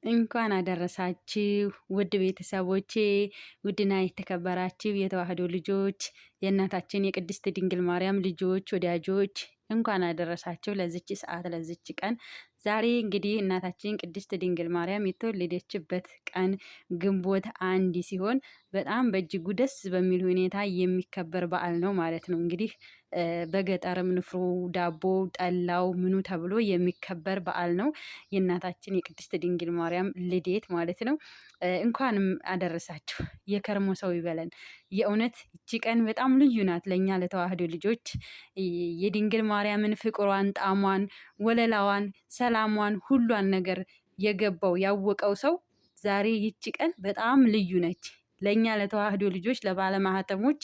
እንኳን አደረሳችሁ ውድ ቤተሰቦቼ፣ ውድና የተከበራችሁ የተዋህዶ ልጆች፣ የእናታችን የቅድስት ድንግል ማርያም ልጆች ወዳጆች እንኳን አደረሳችሁ ለዚች ሰዓት ለዚች ቀን። ዛሬ እንግዲህ እናታችን ቅድስት ድንግል ማርያም የተወለደችበት ቀን ግንቦት 1 ሲሆን በጣም በእጅጉ ደስ በሚል ሁኔታ የሚከበር በዓል ነው ማለት ነው። እንግዲህ በገጠርም ንፍሮ፣ ዳቦ፣ ጠላው ምኑ ተብሎ የሚከበር በዓል ነው። የእናታችን የቅድስት ድንግል ማርያም ልደት ማለት ነው። እንኳንም አደረሳችሁ። የከርሞ ሰው ይበለን። የእውነት ይቺ ቀን በጣም ልዩ ናት ለእኛ ለተዋህዶ ልጆች። የድንግል ማርያምን ፍቅሯን፣ ጣዕሟን፣ ወለላዋን፣ ሰላሟን ሁሏን ነገር የገባው ያወቀው ሰው ዛሬ ይቺ ቀን በጣም ልዩ ነች። ለእኛ ለተዋህዶ ልጆች ለባለማህተሞች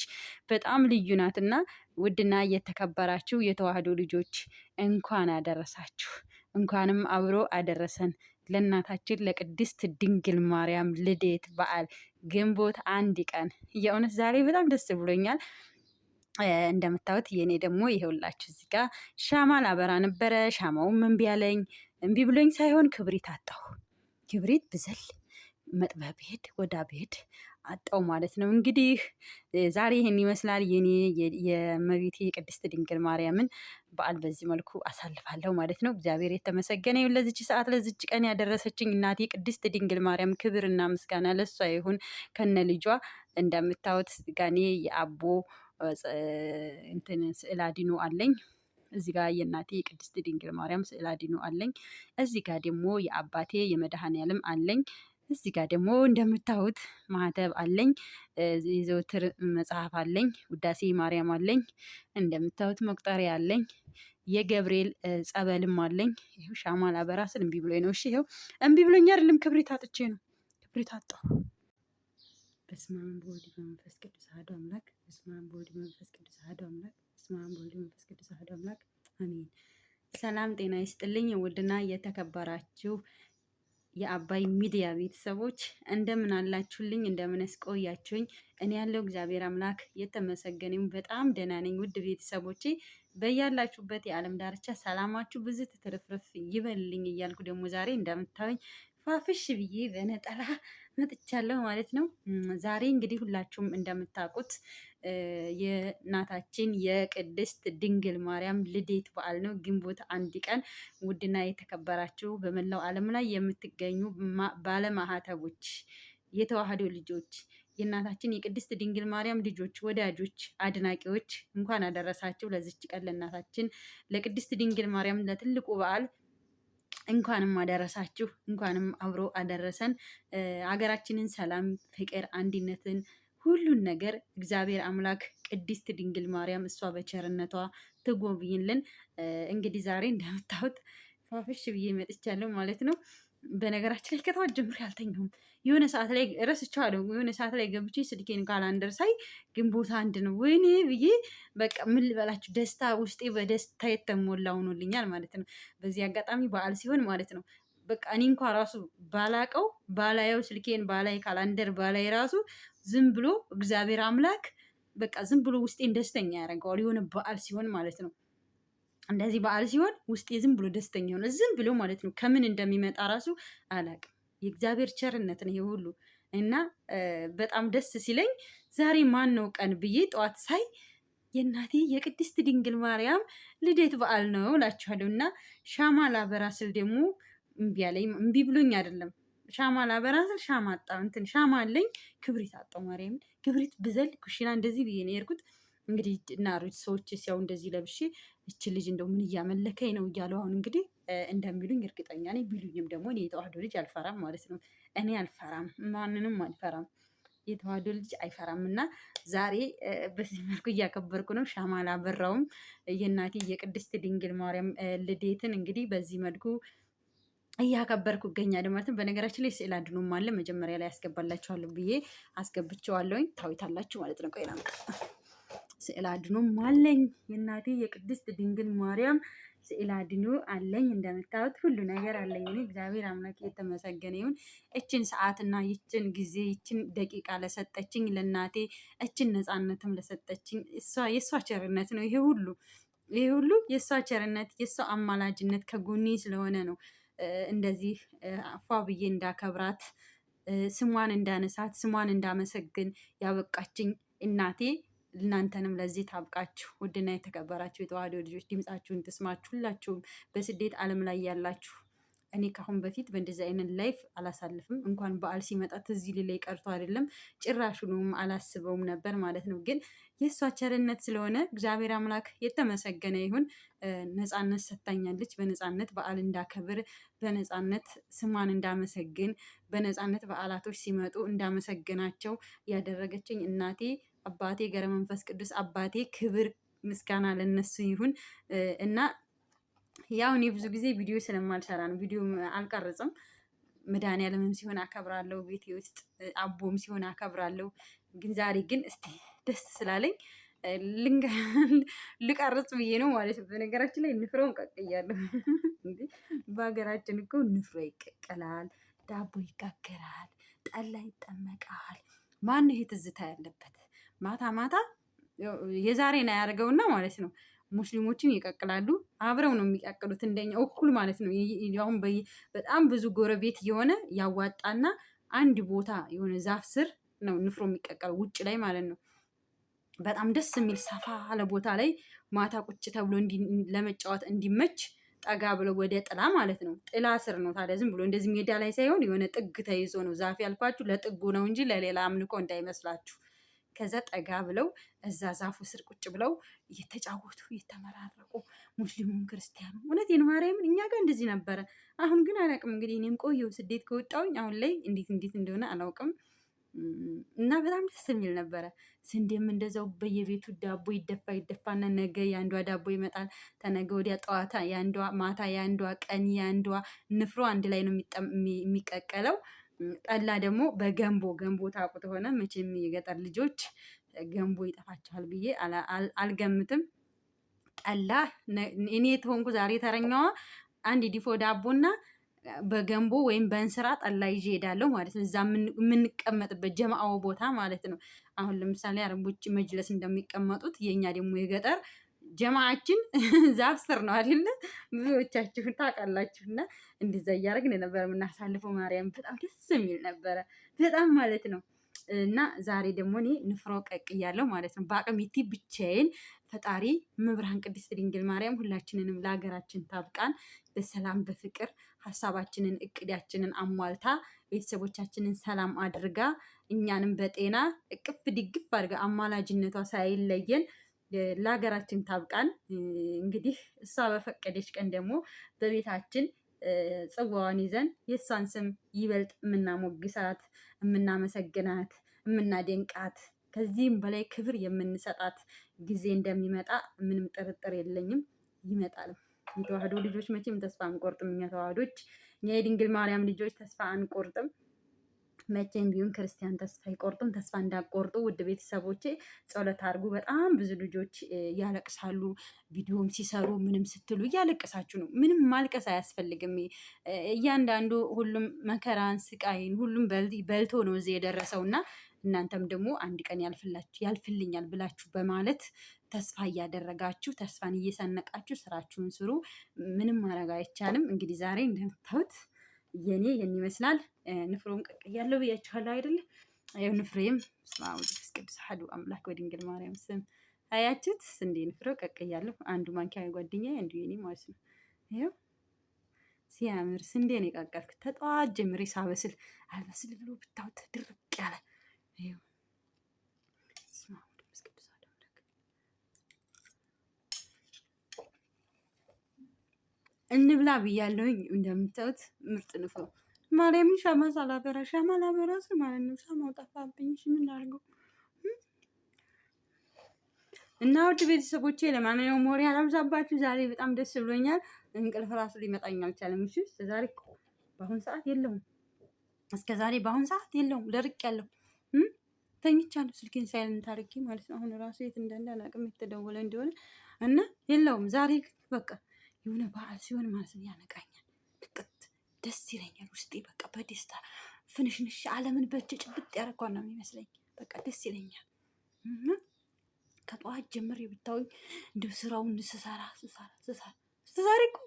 በጣም ልዩ ናትና ውድና እየተከበራችሁ የተዋህዶ ልጆች እንኳን አደረሳችሁ። እንኳንም አብሮ አደረሰን ለእናታችን ለቅድስት ድንግል ማርያም ልደት በዓል ግንቦት 1 ቀን። የእውነት ዛሬ በጣም ደስ ብሎኛል። እንደምታዩት የኔ ደግሞ ይሄውላችሁ እዚህ ጋር ሻማ ላበራ ነበረ። ሻማውም እምቢ አለኝ። እምቢ ብሎኝ ሳይሆን ክብሪት አጣሁ። ክብሪት ብዘል መጥበብ ብሄድ ወዳ ብሄድ አጣው ማለት ነው። እንግዲህ ዛሬ ይህን ይመስላል የኔ የእመቤቴ የቅድስት ድንግል ማርያምን በዓል በዚህ መልኩ አሳልፋለሁ ማለት ነው። እግዚአብሔር የተመሰገነ ይሁን ለዚች ሰዓት ለዚች ቀን ያደረሰችኝ እናቴ ቅድስት ድንግል ማርያም ክብርና ምስጋና ለሷ ይሁን ከነ ልጇ። እንደምታዩት ጋኔ የአቦ እንትን ስዕል አድኖ አለኝ። እዚህ ጋር የእናቴ የቅድስት ድንግል ማርያም ስዕል አድኖ አለኝ። እዚህ ጋር ደግሞ የአባቴ የመድኃኔዓለም አለኝ። እዚህ ጋር ደግሞ እንደምታዩት ማህተብ አለኝ። የዘወትር መጽሐፍ አለኝ። ውዳሴ ማርያም አለኝ። እንደምታዩት መቁጠሪያ አለኝ። የገብርኤል ጸበልም አለኝ። ይኸው ሻማ ላበራ ስል እምቢ ብሎኝ ነው። እሺ ይኸው እምቢ ብሎኝ አይደለም፣ ክብሪት አጥቼ ነው። ክብሪት አጣሁ። በስመ አብ ወወልድ ወመንፈስ ቅዱስ አሐዱ አምላክ። በስመ አብ ወወልድ ወመንፈስ ቅዱስ አሐዱ አምላክ። በስመ አብ ወወልድ ወመንፈስ ቅዱስ አሐዱ አምላክ አሜን። ሰላም ጤና ይስጥልኝ ውድና የተከበራችሁ የአባይ ሚዲያ ቤተሰቦች እንደምን አላችሁልኝ? እንደምንስ ቆያችሁኝ? እኔ ያለው እግዚአብሔር አምላክ የተመሰገነው በጣም ደህና ነኝ። ውድ ቤተሰቦቼ በያላችሁበት የዓለም ዳርቻ ሰላማችሁ ብዙ ትርፍርፍ ይበልልኝ እያልኩ ደግሞ ዛሬ እንደምታዩኝ ፋፍሽ ብዬ በነጠላ መጥቻለሁ ማለት ነው። ዛሬ እንግዲህ ሁላችሁም እንደምታውቁት የእናታችን የቅድስት ድንግል ማርያም ልደት በዓል ነው ግንቦት 1 ቀን። ውድና የተከበራችሁ በመላው ዓለም ላይ የምትገኙ ባለማህተቦች፣ የተዋህዶ ልጆች፣ የእናታችን የቅድስት ድንግል ማርያም ልጆች፣ ወዳጆች፣ አድናቂዎች እንኳን አደረሳችሁ ለዚች ቀን ለእናታችን ለቅድስት ድንግል ማርያም ለትልቁ በዓል እንኳንም አደረሳችሁ። እንኳንም አብሮ አደረሰን። ሀገራችንን ሰላም፣ ፍቅር፣ አንድነትን ሁሉን ነገር እግዚአብሔር አምላክ ቅድስት ድንግል ማርያም እሷ በቸርነቷ ትጎብኝልን። እንግዲህ ዛሬ እንደምታዩት ፋፍሽ ብዬ መጥቻለሁ ማለት ነው። በነገራችን ላይ ከተዋት ጀምሮ አልተኛሁም። የሆነ ሰዓት ላይ ረስቼዋለሁ። የሆነ ሰዓት ላይ ገብቼ ስልኬን ካላንደር ሳይ ግንቦት 1 ነው። ወይኔ ብዬ በቃ ምን ልበላችሁ፣ ደስታ ውስጤ በደስታ የተሞላ ሆኖልኛል ማለት ነው። በዚህ አጋጣሚ በዓል ሲሆን ማለት ነው በቃ እኔ እንኳ ራሱ ባላቀው ባላየው ስልኬን ባላይ ካላንደር ባላይ ራሱ ዝም ብሎ እግዚአብሔር አምላክ በቃ ዝም ብሎ ውስጤን ደስተኛ ያደርገዋል። የሆነ በዓል ሲሆን ማለት ነው። እንደዚህ በዓል ሲሆን ውስጤ ዝም ብሎ ደስተኛ ሆነ። ዝም ብሎ ማለት ነው። ከምን እንደሚመጣ ራሱ አላቅም። የእግዚአብሔር ቸርነት ነው ይሄ ሁሉ እና በጣም ደስ ሲለኝ ዛሬ ማን ነው ቀን ብዬ ጠዋት ሳይ የእናቴ የቅድስት ድንግል ማርያም ልደት በዓል ነው እላችኋለሁ። እና ሻማ ላበራ ስል ደግሞ እምቢ አለኝ። እምቢ ብሎኝ አይደለም፣ ሻማ ላበራ ስል ሻማ አጣሁ። እንትን ሻማ አለኝ፣ ክብሪት አጣሁ። ማርያምን ክብሪት ብዘል ኩሽና እንደዚህ ብዬ ነው የሄድኩት። እንግዲህ እናሮች ሰዎች ሲያው እንደዚህ ለብሼ እች ልጅ እንደው ምን እያመለከኝ ነው እያሉ አሁን እንግዲህ እንደሚሉኝ እርግጠኛ ነኝ። ቢሉኝም ደግሞ እኔ የተዋህዶ ልጅ አልፈራም ማለት ነው። እኔ አልፈራም፣ ማንንም አልፈራም። የተዋህዶ ልጅ አይፈራም። እና ዛሬ በዚህ መልኩ እያከበርኩ ነው። ሻማ ላበራውም የእናቴ የቅድስት ድንግል ማርያም ልደትን እንግዲህ በዚህ መልኩ እያከበርኩ እገኛለሁ ማለት ነው። በነገራችን ላይ ስዕል አድኖም አለ። መጀመሪያ ላይ ያስገባላችኋለሁ ብዬ አስገብቼዋለሁኝ። ታዊታላችሁ ማለት ነው። ቆይ ስዕል አድኖም አለኝ። የእናቴ የቅድስት ድንግል ማርያም ስዕል አድኖ አለኝ። እንደምታዩት ሁሉ ነገር አለኝ። እኔ እግዚአብሔር አምላክ የተመሰገነ ይሁን። እችን ሰዓትና ይችን ጊዜ ይችን ደቂቃ ለሰጠችኝ ለእናቴ እችን ነፃነትም ለሰጠችኝ የእሷ ቸርነት ነው። ይሄ ሁሉ የእሷ ቸርነት የእሷ አማላጅነት ከጎኔ ስለሆነ ነው እንደዚህ ፏ ብዬ እንዳከብራት ስሟን እንዳነሳት ስሟን እንዳመሰግን ያበቃችኝ እናቴ እናንተንም ለዚህ ታብቃችሁ። ውድና የተከበራችሁ የተዋህዶ ልጆች ድምጻችሁን ትስማችሁ። ሁላችሁም በስደት ዓለም ላይ ያላችሁ እኔ ካሁን በፊት በእንደዚህ አይነት ላይፍ አላሳልፍም። እንኳን በዓል ሲመጣ ትዝ ሊለኝ ቀርቶ አይደለም ጭራሹንም አላስበውም ነበር ማለት ነው። ግን የእሷ ቸርነት ስለሆነ እግዚአብሔር አምላክ የተመሰገነ ይሁን። ነፃነት ሰጥታኛለች። በነፃነት በዓል እንዳከብር፣ በነፃነት ስሟን እንዳመሰግን፣ በነፃነት በዓላቶች ሲመጡ እንዳመሰግናቸው ያደረገችኝ እናቴ፣ አባቴ ገብረ መንፈስ ቅዱስ አባቴ ክብር ምስጋና ለነሱ ይሁን እና ያው እኔ ብዙ ጊዜ ቪዲዮ ስለማልሰራ ነው ቪዲዮ አልቀርጽም። መድኃኒዓለምም ሲሆን አከብራለሁ፣ ቤቴ ውስጥ አቦም ሲሆን አከብራለሁ። ግን ዛሬ ግን እስቲ ደስ ስላለኝ ልቀርጽ ብዬ ነው ማለት ነው። በነገራችን ላይ ንፍሮን ቀቅያለሁ። በሀገራችን እኮ ንፍሮ ይቀቀላል፣ ዳቦ ይጋገራል፣ ጠላ ይጠመቃል። ማን ይሄ ትዝታ ያለበት ማታ ማታ የዛሬን አያደርገውና ማለት ነው ሙስሊሞችም ይቀቅላሉ። አብረው ነው የሚቀቅሉት እንደኛ እኩል ማለት ነው። አሁን በጣም ብዙ ጎረቤት የሆነ ያዋጣና አንድ ቦታ የሆነ ዛፍ ስር ነው ንፍሮ የሚቀቀለው ውጭ ላይ ማለት ነው። በጣም ደስ የሚል ሰፋ ያለ ቦታ ላይ ማታ ቁጭ ተብሎ ለመጫወት እንዲመች ጠጋ ብሎ ወደ ጥላ ማለት ነው። ጥላ ስር ነው ታዲያ፣ ዝም ብሎ እንደዚህ ሜዳ ላይ ሳይሆን የሆነ ጥግ ተይዞ ነው። ዛፍ ያልኳችሁ ለጥጉ ነው እንጂ ለሌላ አምልኮ እንዳይመስላችሁ። ከዛ ጠጋ ብለው እዛ ዛፉ ስር ቁጭ ብለው እየተጫወቱ እየተመራረቁ ሙስሊሙም ክርስቲያኑ፣ እውነቴን ማርያምን እኛ ጋር እንደዚህ ነበረ። አሁን ግን አላውቅም እንግዲህ እኔም ቆየሁ ስደት ከወጣሁኝ አሁን ላይ እንዴት እንደሆነ አላውቅም። እና በጣም ደስ የሚል ነበረ። ስንዴም እንደዛው በየቤቱ ዳቦ ይደፋና ነገ የአንዷ ዳቦ ይመጣል፣ ተነገ ወዲያ ጠዋታ የአንዷ፣ ማታ የአንዷ፣ ቀን የአንዷ። ንፍሮ አንድ ላይ ነው የሚቀቀለው። ጠላ ደግሞ ገንቦ ታውቁት ሆነ መቼም የገጠር ልጆች ገንቦ ይጠፋቸዋል ብዬ አልገምትም። ጠላ እኔ የተሆንኩ ዛሬ ተረኛዋ አንድ ዲፎ ዳቦና በገንቦ ወይም በእንስራ ጠላ ይዤ ሄዳለሁ ማለት ነው። እዛ የምንቀመጥበት ጀማአው ቦታ ማለት ነው። አሁን ለምሳሌ አረቦች መጅለስ እንደሚቀመጡት የእኛ ደግሞ የገጠር ጀማዓችን ዛፍ ስር ነው አይደለ? ብዙዎቻችሁ ታውቃላችሁ። እና እንደዛ እያደረግን ነበር የምናሳልፈው። ማርያም በጣም ደስ የሚል ነበረ፣ በጣም ማለት ነው። እና ዛሬ ደግሞ እኔ ንፍሮ ቀቅያለሁ ማለት ነው። በአቅሚቲ ብቻዬን። ፈጣሪ መብርሃን ቅድስት ድንግል ማርያም ሁላችንንም ለሀገራችን ታብቃን፣ በሰላም በፍቅር ሀሳባችንን እቅዳችንን አሟልታ ቤተሰቦቻችንን ሰላም አድርጋ እኛንም በጤና እቅፍ ድግፍ አድርጋ አማላጅነቷ ሳይለየን ለሀገራችን ታብቃን። እንግዲህ እሷ በፈቀደች ቀን ደግሞ በቤታችን ጽዋዋን ይዘን የእሷን ስም ይበልጥ የምናሞግሳት፣ የምናመሰግናት፣ የምናደንቃት ከዚህም በላይ ክብር የምንሰጣት ጊዜ እንደሚመጣ ምንም ጥርጥር የለኝም። ይመጣልም። የተዋህዶ ልጆች መቼም ተስፋ አንቆርጥም። እኛ ተዋህዶች፣ እኛ የድንግል ማርያም ልጆች ተስፋ አንቆርጥም። መቼም ቢሆን ክርስቲያን ተስፋ አይቆርጡም። ተስፋ እንዳቆርጡ ውድ ቤተሰቦቼ ጸሎት አድርጉ። በጣም ብዙ ልጆች ያለቅሳሉ። ቪዲዮም ሲሰሩ ምንም ስትሉ እያለቀሳችሁ ነው። ምንም ማልቀስ አያስፈልግም። እያንዳንዱ ሁሉም መከራን ስቃይን ሁሉም በልቶ ነው እዚህ የደረሰው እና እናንተም ደግሞ አንድ ቀን ያልፍልኛል ብላችሁ በማለት ተስፋ እያደረጋችሁ ተስፋን እየሰነቃችሁ ስራችሁን ስሩ። ምንም ማድረግ አይቻልም። እንግዲህ ዛሬ እንደምታዩት የኔ ይህን ይመስላል። ንፍሮም ቀቅያለሁ ብያችኋለሁ አይደለ? ያው ንፍሬም በስመ አብ ወወልድ ወመንፈስ ቅዱስ አሐዱ አምላክ በድንግል ማርያም ስም አያችሁት? ስንዴ ንፍሮ ቀቅያለሁ። አንዱ ማንኪያ ጓደኛዬ፣ አንዱ የኔ ማለት ነው። ይኸው ሲያምር ስንዴ ነው የቀቀልኩት። ተጠዋት ጀምሬ ሳበስል አልበስል ብሎ ብታውት ድርቅ ያለ ይኸው። በስመ አብ ወወልድ ወመንፈስ ቅዱስ አሐዱ አምላክ። እንብላ ብያለሁኝ። እንደምታዩት ምርጥ ንፍሮ ማርያምን ሻማ ሳላበራ ሻማ ላበራ ስል ማለት ነው። ሻማው ጠፋብኝ። ምን ላድርገው? እና ውድ ቤተሰቦቼ ለማንኛውም ወሬ አላብዛባችሁ። ዛሬ በጣም ደስ ብሎኛል። እንቅልፍ ራሱ ሊመጣኝ አልቻለም። እሺ ዛሬ በአሁን ሰዓት የለውም። እስከ ዛሬ በአሁን ሰዓት የለውም። ደርቅ ያለው ተኝቻለሁ። ስልኬን ሳይለንት አድርጌ ማለት ነው። አሁን ራሱ የት እንዳለ አላውቅም፣ የተደወለ እንደሆነ እና የለውም። ዛሬ በቃ የሆነ በዓል ሲሆን ማለት ነው ያነቃኛል። ንቅት ደስ ይለኛል ውስጤ። በቃ በደስታ ፍንሽንሽ ዓለምን በእጅ ጭብጥ ያደረኳት ነው የሚመስለኝ። በቃ ደስ ይለኛል። ከጠዋት ጀምሬ ብታዩኝ እንደው ስራውን ስሰራ እኮ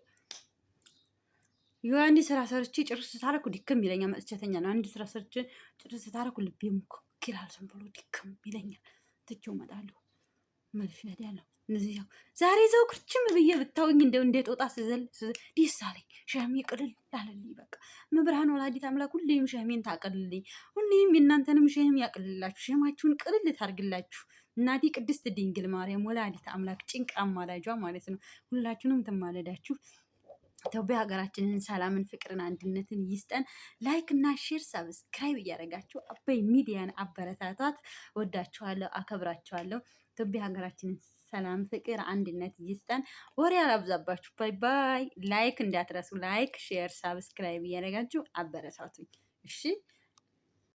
አንድ ስራ ሰርቼ ጭርስ ታረኩ ድክም ይለኛል። መጥቸተኛ ነው። አንድ ስራ ሰርቼ ጭርስ ታረኩ ልቤ ሙክክ ይላል። ዝም ብሎ ድክም ይለኛል። ትቼው እመጣለሁ። መልሽ ያለው እነዚህ ዛሬ ዘው ክርችም ብዬ ብታውኝ እንደው እንደ ጦጣ ስዘል ደስ አለኝ። ሸሜ ቅልል አለልኝ። በቃ መብርሃን ወላዲት አምላክ ሁሌም ሸሜን ታቀልልኝ። ሁሌም የእናንተንም ሸም ያቅልላችሁ። ሸማችሁን ቅልል ታርግላችሁ። እናቴ ቅድስት ድንግል ማርያም ወላዲት አምላክ ጭንቅ አማላጇ ማለት ነው። ሁላችሁንም ትማለዳችሁ። ኢትዮጵያ ሀገራችንን ሰላምን፣ ፍቅርን፣ አንድነትን ይስጠን። ላይክ እና ሼር ሰብስክራይብ እያደረጋችሁ አበይ ሚዲያን አበረታታት። ወዳችኋለሁ፣ አከብራችኋለሁ። ኢትዮጵያ ሀገራችንን ሰላም፣ ፍቅር፣ አንድነት ይስጠን። ወሬ አላብዛባችሁ። ባይ ባይ። ላይክ እንዳትረሱ። ላይክ፣ ሼር፣ ሰብስክራይብ እያደረጋችሁ አበረታቱኝ። እሺ